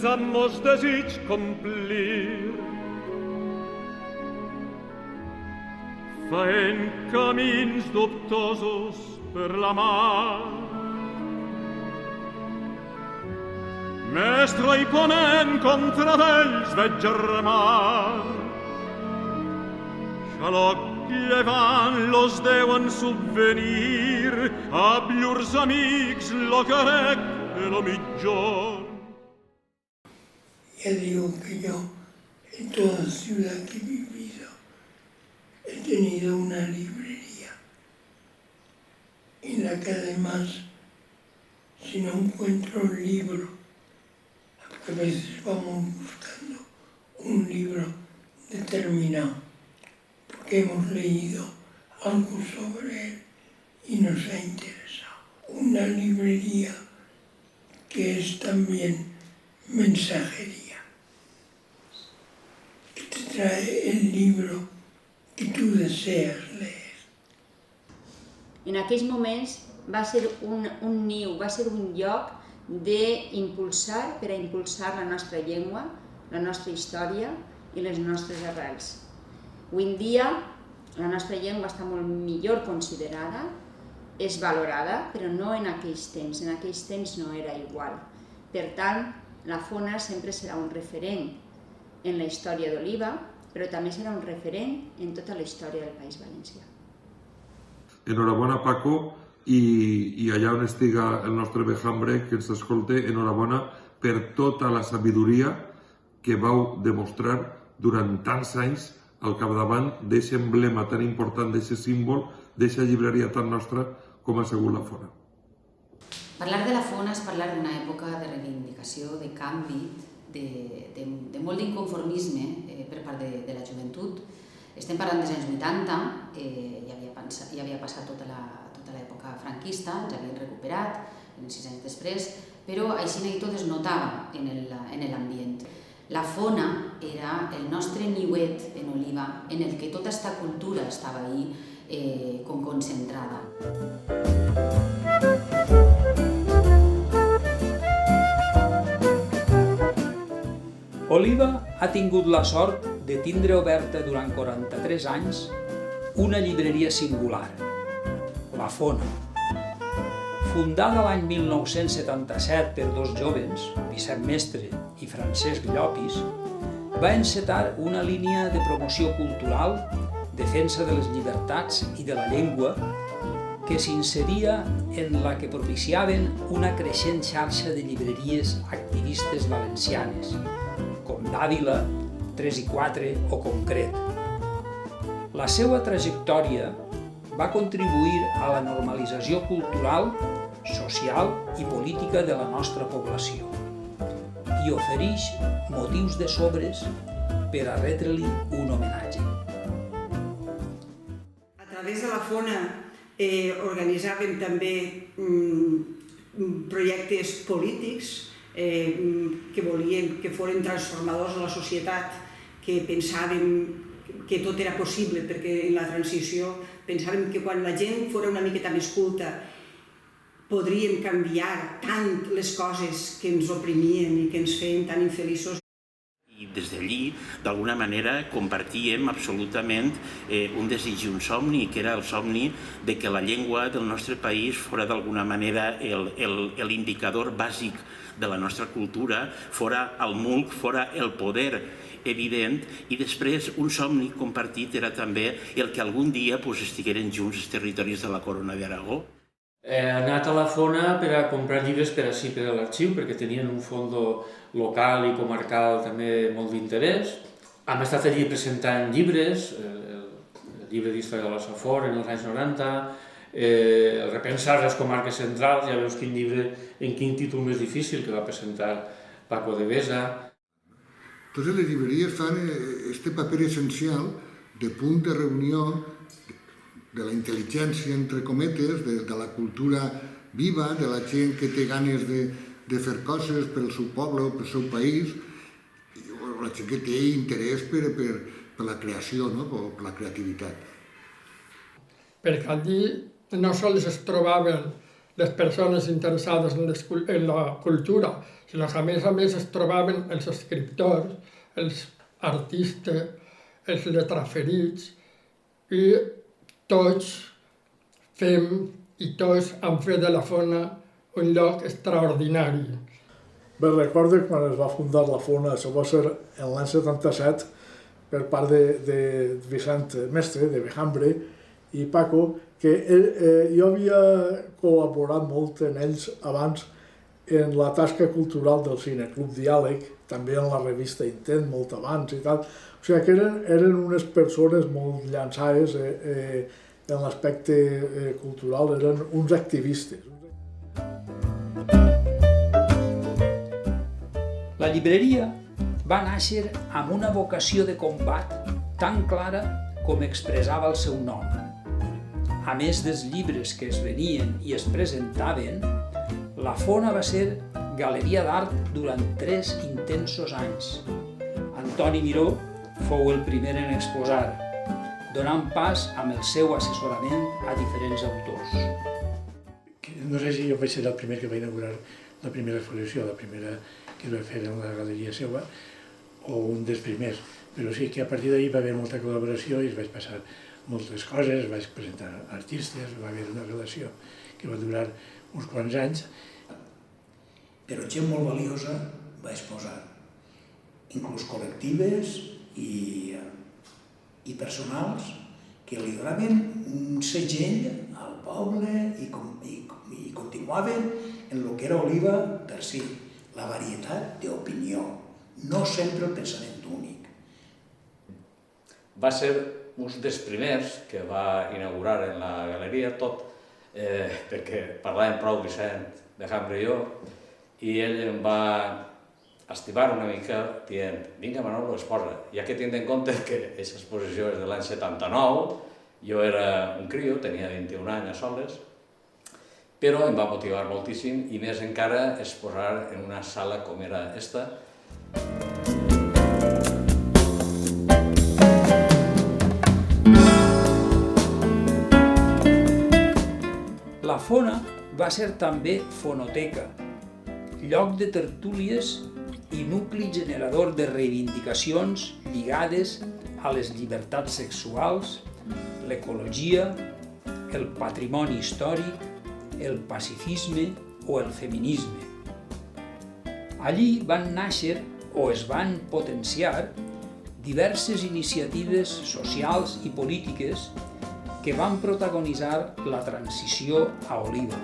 amb mos desig complir, faent camins dubtosos per la mar. Mestre i ponent contra d'ells veig remar, xaloc llevant los deuen subvenir a llurs amics lo carec e lo mitjón. Ya digo que yo, en toda ciudad que he vivido, he tenido una librería en la que además, si no encuentro un libro, porque a veces vamos buscando un libro determinado, porque hemos leído algo sobre él y nos ha interesado. Una librería que es también mensajería, que te trae el libro que tú deseas leer. En aquells moments va ser un niu, va ser un lloc per a impulsar la nostra llengua, la nostra història i les nostres arrels. Avui en dia la nostra llengua està molt millor considerada, és valorada, però no en aquells temps. En aquells temps no era igual. Per tant, la Fona sempre serà un referent en la història d'Oliva, però també serà un referent en tota la història del País Valencià. Enhorabona, Paco, i allà on estiga el nostre Bejambre, que ens escolte, enhorabona per tota la sabidoria que vau demostrar durant tants anys al capdavant d'aquest emblema tan important, d'aquest símbol, d'aquesta llibreria tan nostra com ha sigut la Fona. Parlar de la Fona és parlar d'una època de reivindicació, de canvi, de molt d'inconformisme per part de la joventut. Estem parlant dels anys 80, ja havia passat tota l'època franquista, ens havien recuperat, 6 anys després, però així i tot es notava en l'ambient. La Fona era el nostre niuet en Oliva, en el que tota aquesta cultura estava ahí com concentrada. Oliva ha tingut la sort de tindre oberta durant 43 anys una llibreria singular, la Fona. Fundada l'any 1977 per dos jóvens, Vicent Mestre i Francesc Llopis, va encetar una línia de promoció cultural, defensa de les llibertats i de la llengua, que s'inseria en la que propiciaven una creixent xarxa de llibreries activistes valencianes, com d'Àvila, 3 i 4 o Concret. La seva trajectòria va contribuir a la normalització cultural, social i política de la nostra població i ofereix motius de sobres per a retre-li un homenatge. A través de la Fona organitzàvem també projectes polítics que volíem que foren transformadors de la societat, que pensàvem que tot era possible, perquè en la transició pensàvem que quan la gent fora una miqueta més culta podríem canviar tant les coses que ens oprimien i que ens feien tan infeliços. I des d'allí, d'alguna manera, compartíem absolutament un desig i un somni, que era el somni de que la llengua del nostre país fora d'alguna manera l'indicador bàsic de la nostra cultura, fora el mulc, fora el poder evident, i després un somni compartit era també el que algun dia estigueren junts els territoris de la Corona d'Aragó. He anat a la Fona per a comprar llibres per a l'arxiu, perquè tenien un fons local i comarcal també molt d'interès. Hem estat allí presentant llibres, el llibre d'Història de la Safor en els anys 90, el Repensar les comarques centrals, ja veus quin llibre, en quin títol més difícil que va presentar Paco de Besa. Entonces les llibreries fan este paper essencial de punt de reunió de la intel·ligència, entre cometes, de la cultura viva, de la gent que té ganes de fer coses pel seu poble o pel seu país, la gent que té interès per la creació, o per la creativitat. Perquè allí no sols es trobaven les persones interessades en la cultura, sinó que a més es trobaven els escriptors, els artistes, els letraferits, i tots fem i tots han fet de la Fona un lloc extraordinari. Bé, recordo quan es va fundar la Fona, això va ser en l'any 77, per part de Vicent Mestre, de Bejambre, i Paco, que jo havia col·laborat molt en ells abans en la tasca cultural del Cine Club Diàleg, també en la revista Intent, molt abans i tal. O sigui que eren unes persones molt llançades en l'aspecte cultural, eren uns activistes. La llibreria va néixer amb una vocació de combat tan clara com expressava el seu nom. A més dels llibres que es venien i es presentaven, la Fona va ser galeria d'art durant 3 intensos anys. Antoni Miró fou el primer en exposar, donant pas amb el seu assessorament a diferents autors. No sé si jo vaig ser el primer que va inaugurar la primera exposició, la primera que es va fer en la galeria seva, o un dels primers, però sí que a partir d'ahir va haver molta col·laboració i es vaig passar moltes coses, vaig presentar artistes, va haver una relació que va durar uns quants anys. Però gent molt valiosa va exposar, inclús col·lectives i personals que li donaven un segell al poble i continuaven en el que era Oliva per si, la varietat d'opinió, no sempre el pensament únic. Va ser un dels primers que va inaugurar en la galeria tot, perquè parlàvem prou Vicent Bejambre i jo, i ell em va estimar una mica dient, vinga Manolo, exposa. Ja que tinc en compte que aquesta exposició és de l'any 79, jo era un crio, tenia 21 anys a soles, però em va motivar moltíssim i més encara exposar en una sala com era esta. La Fona va ser també fonoteca, lloc de tertúlies i nucli generador de reivindicacions lligades a les llibertats sexuals, l'ecologia, el patrimoni històric, el pacifisme o el feminisme. Allí van néixer o es van potenciar diverses iniciatives socials i polítiques que van protagonitzar la transició a Oliva.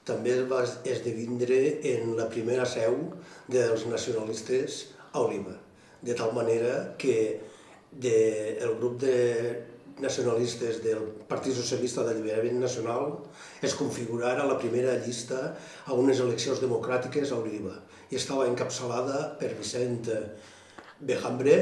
També es va esdevindre en la primera seu dels nacionalistes a Oliva, de tal manera que el grup de nacionalistes del Partit Socialista d'Alliberament Nacional es configurara la primera llista a unes eleccions democràtiques a Oliva i estava encapçalada per Vicent Bejambre.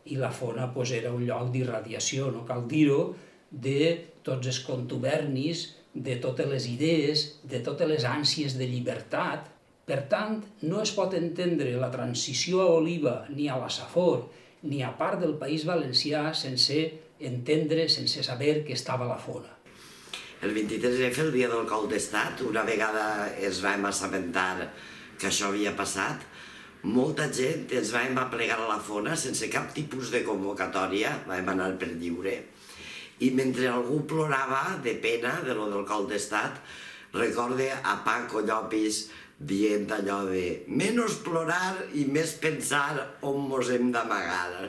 I la Fona era un lloc d'irradiació, no cal dir-ho, de tots els contubernis, de totes les idees, de totes les ànsies de llibertat. Per tant, no es pot entendre la transició a Oliva ni a la Safor ni a part del País Valencià sense entendre, sense saber que estava la Fona. El 23F, el dia del cop d'estat, una vegada ens vam assabentar que això havia passat, molta gent ens vam aplegar a la Fona sense cap tipus de convocatòria, vam anar per lliure. I mentre algú plorava de pena de lo del cop d'estat, recorde a Paco Llopis dient allò de menys plorar i més pensar on mos hem d'amagar.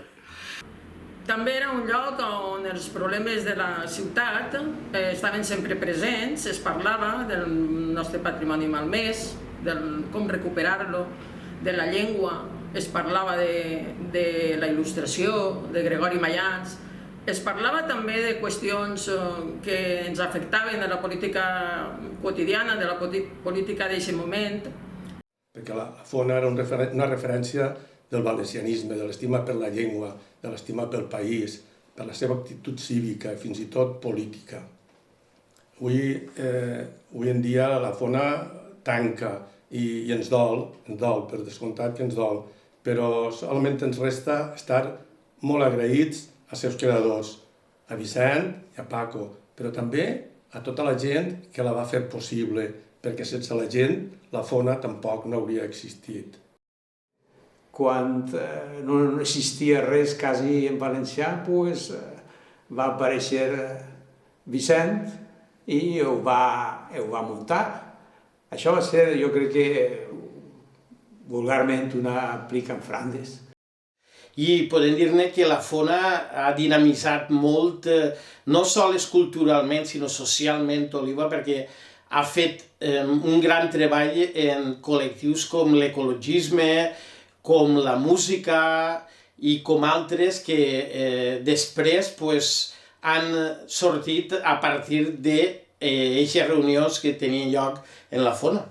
També era un lloc on els problemes de la ciutat estaven sempre presents, es parlava del nostre patrimoni malmès, de com recuperar-lo, de la llengua, es parlava de la il·lustració, de Gregori Mayans, es parlava també de qüestions que ens afectaven de la política quotidiana, de la política d'aquest moment. Perquè la Fona era una referència del valencianisme, de l'estima per la llengua, de l'estima pel país, per la seva actitud cívica i fins i tot política. Avui en dia la Fona tanca i ens dol, per descomptat que ens dol, però solament ens resta estar molt agraïts als seus creadors, a Vicent i a Paco, però també a tota la gent que la va fer possible, perquè sense la gent la Fona tampoc no hauria existit. Quan no existia res quasi en valencià, va aparèixer Vicent i ho va muntar. Això va ser, jo crec que, vulgarment una plica en Flandes. I podem dir-ne que la Fona ha dinamitzat molt, no sols culturalment, sinó socialment Oliva, perquè ha fet un gran treball en col·lectius com l'ecologisme, com la música i com altres que després han sortit a partir d'aquestes reunions que tenien lloc en la Fona.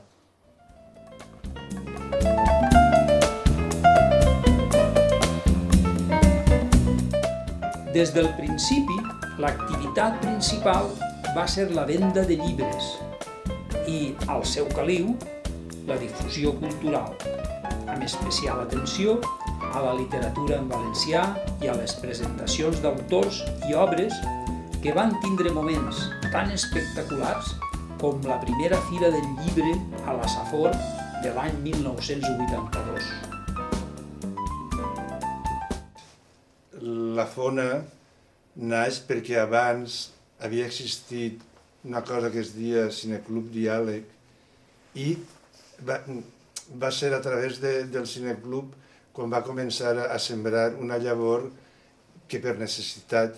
Des del principi, l'activitat principal va ser la venda de llibres i, al seu caliu, la difusió cultural, amb especial atenció a la literatura en valencià i a les presentacions d'autors i obres que van tindre moments tan espectaculars com la primera Fira del Llibre a la Safor de l'any 1982. La Fona naix perquè abans havia existit una cosa que es deia Cineclub Diàleg i va ser a través del Cineclub quan va començar a sembrar una llavor que per necessitat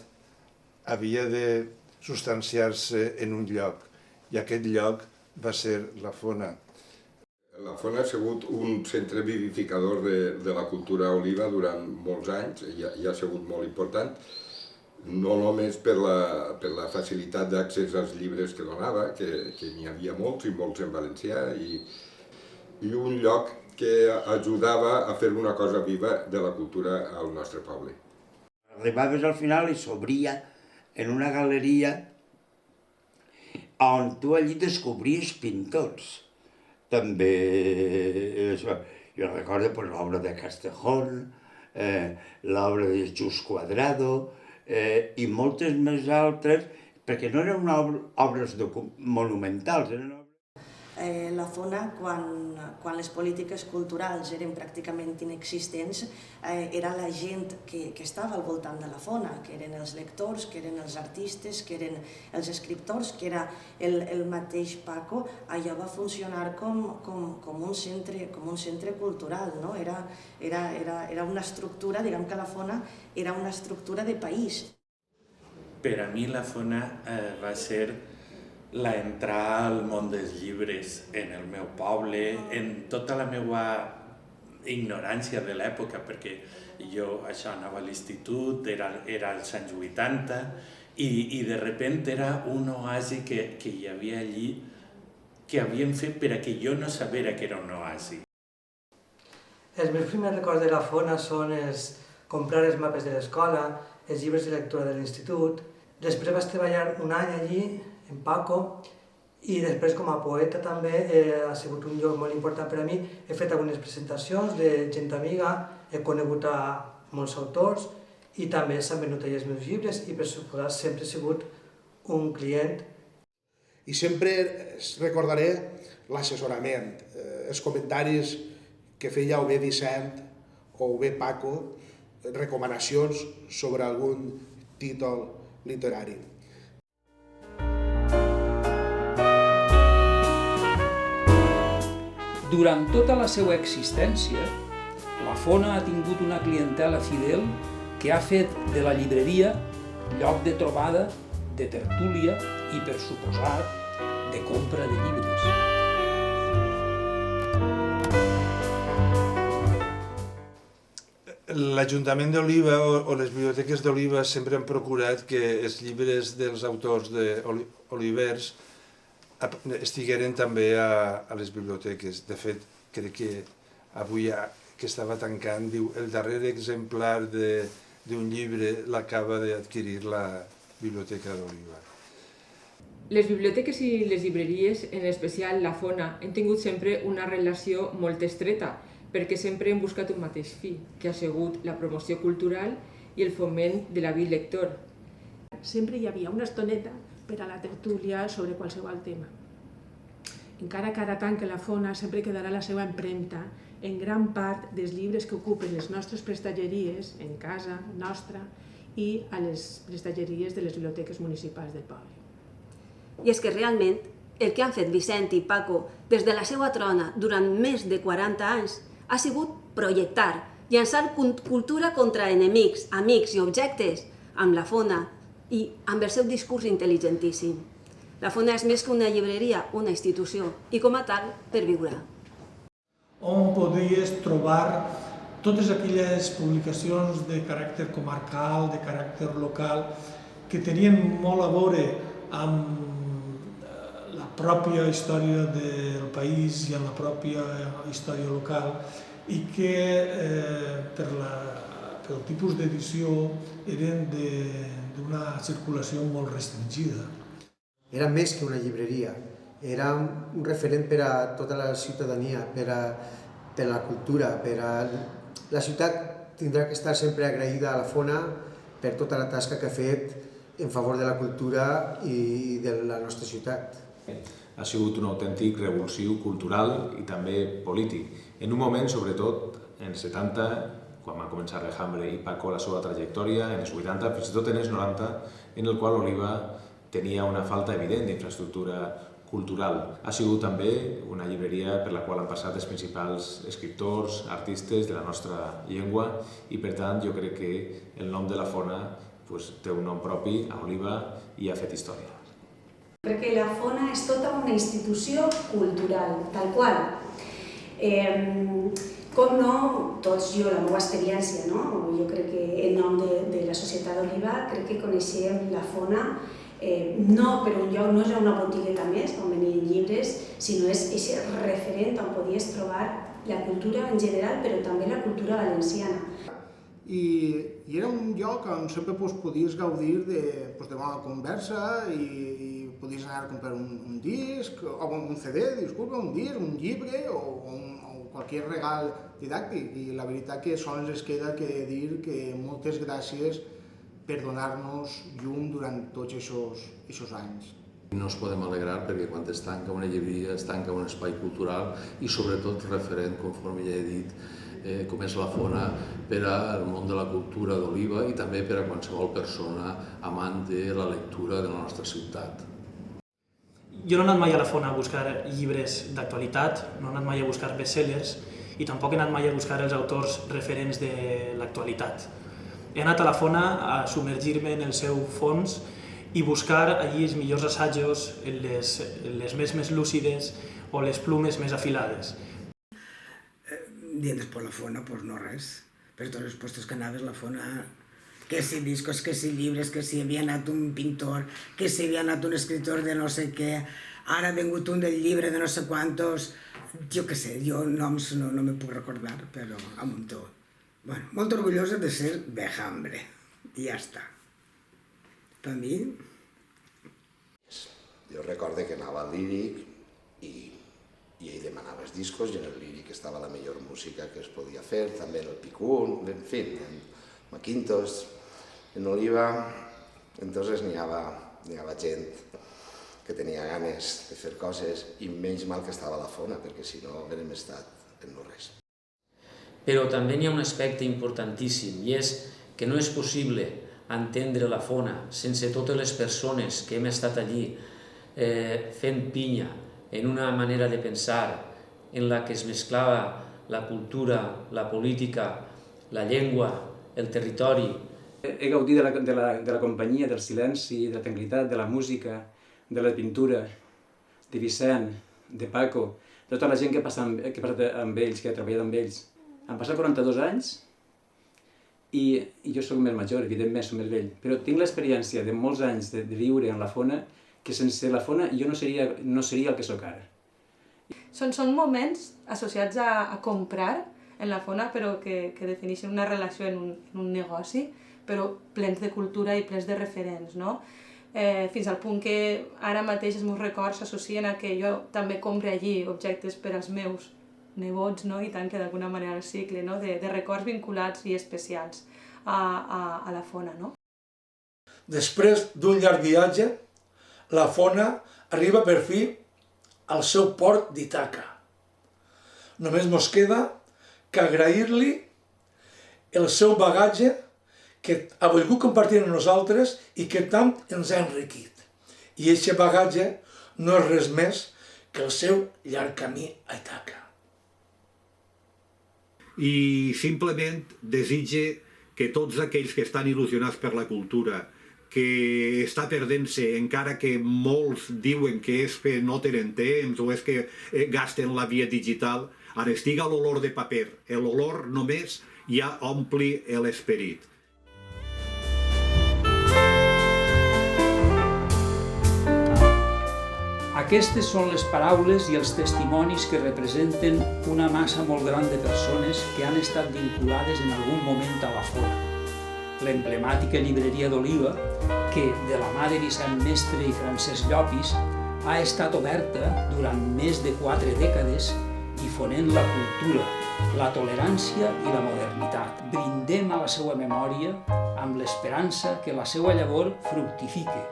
havia de substanciar-se en un lloc, i aquest lloc va ser la Fona. La Fona ha sigut un centre vivificador de la cultura oliva durant molts anys i ha sigut molt important, no només per la facilitat d'accés als llibres que donava, que n'hi havia molts i molts en valencià, i un lloc que ajudava a fer una cosa viva de la cultura al nostre poble. Arribaves al final i s'obria en una galeria on tu allí descobries pintors. També, jo recordo l'obra de Castejón, l'obra de Just Cuadrado i moltes més altres, perquè no eren obres monumentals, eren obres... La Fona, quan les polítiques culturals eren pràcticament inexistents, era la gent que estava al voltant de la Fona, que eren els lectors, que eren els artistes, que eren els escriptors, que era el mateix Paco. Allò va funcionar com un centre cultural, no? Era una estructura, diguem que la Fona era una estructura de país. Per a mi la Fona va ser l'entrar al món dels llibres en el meu poble, en tota la meva ignorància de l'època, perquè jo anava a l'institut, era als anys 80, i de repente era un oasi que hi havia allí que havien fet per a que jo no sabera que era un oasi. Els meus primers records de la Fona són comprar els mapes de l'escola, els llibres de lectura de l'institut. Després vaig treballar un any allí, en Paco, i després com a poeta també ha sigut un lloc molt important per a mi. He fet algunes presentacions de gent amiga, he conegut a molts autors i també s'han venut allà els meus llibres i per suposat sempre he sigut un client. I sempre recordaré l'assessorament, els comentaris que feia o bé Vicent o bé Paco, recomanacions sobre algun títol literari. Durant tota la seva existència, la Fona ha tingut una clientela fidel que ha fet de la llibreria lloc de trobada, de tertúlia i, per suposat, de compra de llibres. L'Ajuntament d'Oliva o les biblioteques d'Oliva sempre han procurat que els llibres dels autors d'Olivers estigueren també a les biblioteques. De fet, crec que avui que estava tancant, diu, el darrer exemplar d'un llibre l'acaba d'adquirir la Biblioteca d'Oliva. Les biblioteques i les llibreries, en especial la Fona, han tingut sempre una relació molt estreta, perquè sempre hem buscat un mateix fi, que ha sigut la promoció cultural i el foment de l'hàbit lector. Sempre hi havia una estoneta per a la tertúlia sobre qualsevol tema. Encara que ara tanque la Fona, sempre quedarà la seva empremta en gran part dels llibres que ocupen les nostres prestatgeries, en casa nostra, i a les prestatgeries de les biblioteques municipals del poble. I és que realment el que han fet Vicent i Paco des de la seva trona durant més de 40 anys ha sigut projectar, llançar cultura contra enemics, amics i objectes amb la Fona i amb el seu discurs intel·ligentíssim. La Fona és més que una llibreria, una institució, i com a tal, perviurà. On podries trobar totes aquelles publicacions de caràcter comarcal, de caràcter local, que tenien molt a veure amb la pròpia història del país i amb la pròpia història local i que pel tipus d'edició eren d'una circulació molt restringida. Era més que una llibreria, era un referent per a tota la ciutadania, per a la cultura, La ciutat tindrà que estar sempre agraïda a la Fona per tota la tasca que ha fet en favor de la cultura i de la nostra ciutat. Ha sigut un autèntic revulsiu cultural i també polític. En un moment, sobretot, en 70, quan va començar Alejandre i Paco la seva trajectòria, en els 80, fins i tot en els 90, en el qual Oliva tenia una falta evident d'infraestructura cultural. Ha sigut també una llibreria per la qual han passat els principals escriptors, artistes de la nostra llengua i, per tant, jo crec que el nom de la Fona té un nom propi a Oliva i ha fet història. Perquè la Fona és tota una institució cultural, tal qual. Com no, tots jo, la meva experiència, jo crec que en nom de la Societat d'Oliva, crec que coneixem la Fona no per un lloc, no és una botigueta més on venien llibres, sinó és aquest referent on podies trobar la cultura en general, però també la cultura valenciana. I era un lloc on sempre podies gaudir de bona conversa i podies anar a comprar un disc, o un CD, disculpa, un disc, un llibre o qualsevol regal didàctic. I la veritat que sols ens queda que dir que moltes gràcies per donar-nos llum durant tots aquests anys. No ens podem alegrar perquè quan es tanca una llibreria es tanca un espai cultural i sobretot referent, conforme ja he dit, com és la Fona per al món de la cultura d'Oliva i també per a qualsevol persona amant de la lectura de la nostra ciutat. Jo no he anat mai a la Fona a buscar llibres d'actualitat, no he anat mai a buscar bestsellers i tampoc he anat mai a buscar els autors referents de l'actualitat. He anat a la Fona a submergir-me en el seu fons i buscar allí els millors assajos, les més lúcides o les plumes més afilades. Dient per la Fona, doncs no res. Per tots els puestos que anaves, la Fona, que si discos, que si llibres, que si havia anat un pintor, que si havia anat un escritor de no sé què, ara ha vingut un del llibre de no sé quantos, jo què sé, jo noms no me puc recordar, però a muntó. Bueno, molt orgullosa de ser Vejambre, i ja està. Per mi... Jo recordo que anava al Líric i ell demanava els discos i en el Líric estava la millor música que es podia fer, també en el Picún, en fi, en Maquintos, en Oliva, entonces n'hi havia gent que tenia ganes de fer coses i menys mal que estava a la Fona, perquè si no hauríem estat en no res. Però també n'hi ha un aspecte importantíssim i és que no és possible entendre la Fona sense totes les persones que hem estat allí fent pinya en una manera de pensar en la que es mesclava la cultura, la política, la llengua, el territori. He gaudit de la companyia, del silenci, de la tranquil·litat, de la música, de la pintura, de Vicent, de Paco, de tota la gent que he passat amb ells, que he treballat amb ells. Han passat 42 anys i jo soc més major, evidentment soc més vell, però tinc l'experiència de molts anys de viure en la Fona, que sense la Fona jo no seria el que sóc ara. Són moments associats a comprar en la Fona, però que defineixen una relació en un negoci, però plens de cultura i plens de referents, no? Fins al punt que ara mateix els meus records s'associen a que jo també compre allí objectes per als meus nebots, no? I tant que d'alguna manera el cicle, no? De records vinculats i especials a la Fona, no? Després d'un llarg viatge, la Fona arriba per fi al seu port d'Ítaca. Només mos queda que agrair-li el seu bagatge que ha volgut compartir amb nosaltres i que tant ens ha enriquit. I aquest bagatge no és res més que el seu llarg camí a Ítaca. I simplement desitge que tots aquells que estan il·lusionats per la cultura, que està perdent-se, encara que molts diuen que és que no tenen temps o és que gasten la via digital, ara estiga l'olor de paper. L'olor només ja ompli l'esperit. Aquestes són les paraules i els testimonis que representen una massa molt gran de persones que han estat vinculades en algun moment a la Fona. L'emblemàtica llibreria d'Oliva, que de la mà de Vicent Mestre i Francesc Llopis ha estat oberta durant més de 4 dècades difonent la cultura, la tolerància i la modernitat. Brindem a la seva memòria amb l'esperança que la seva llavor fructifique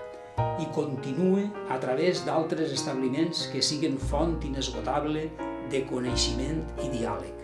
i continue a través d'altres establiments que siguen font inesgotable de coneixement i diàleg.